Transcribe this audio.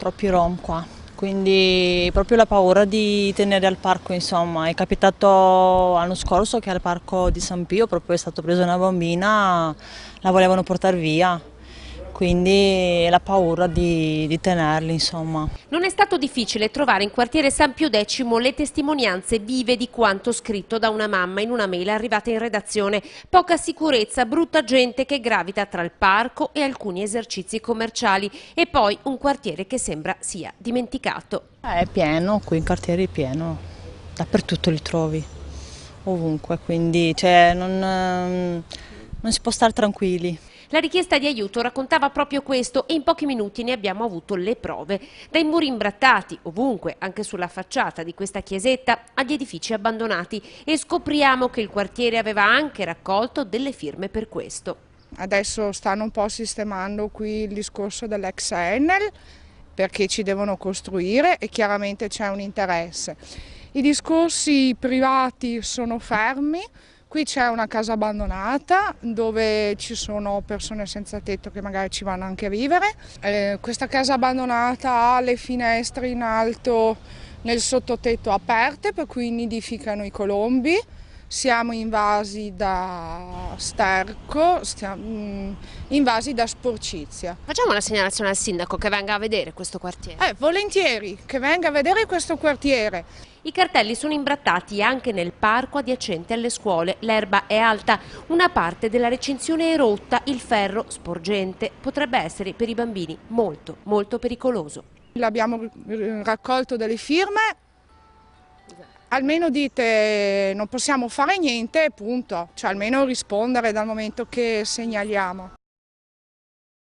troppi rom qua, quindi proprio la paura di tenere al parco, insomma. È capitato l'anno scorso che al parco di San Pio proprio è stato preso una bambina, la volevano portare via, quindi la paura di tenerli, insomma. Non è stato difficile trovare in quartiere San Pio X le testimonianze vive di quanto scritto da una mamma in una mail arrivata in redazione. Poca sicurezza, brutta gente che gravita tra il parco e alcuni esercizi commerciali e poi un quartiere che sembra sia dimenticato. È pieno, qui in quartiere è pieno, dappertutto li trovi, ovunque, quindi non si può stare tranquilli. La richiesta di aiuto raccontava proprio questo e in pochi minuti ne abbiamo avuto le prove. Dai muri imbrattati, ovunque, anche sulla facciata di questa chiesetta, agli edifici abbandonati e scopriamo che il quartiere aveva anche raccolto delle firme per questo. Adesso stanno un po' sistemando qui il discorso dell'ex Enel perché ci devono costruire e chiaramente c'è un interesse. I discorsi privati sono fermi. Qui c'è una casa abbandonata dove ci sono persone senza tetto che magari ci vanno anche a vivere. Questa casa abbandonata ha le finestre in alto nel sottotetto aperte, per cui nidificano i colombi. Siamo invasi da sterco, invasi da sporcizia. Facciamo una segnalazione al sindaco che venga a vedere questo quartiere. Volentieri, che venga a vedere questo quartiere. I cartelli sono imbrattati anche nel parco adiacente alle scuole. L'erba è alta, una parte della recinzione è rotta, il ferro sporgente. Potrebbe essere per i bambini molto, molto pericoloso. Abbiamo raccolto delle firme, almeno dite non possiamo fare niente, punto, cioè almeno rispondere dal momento che segnaliamo.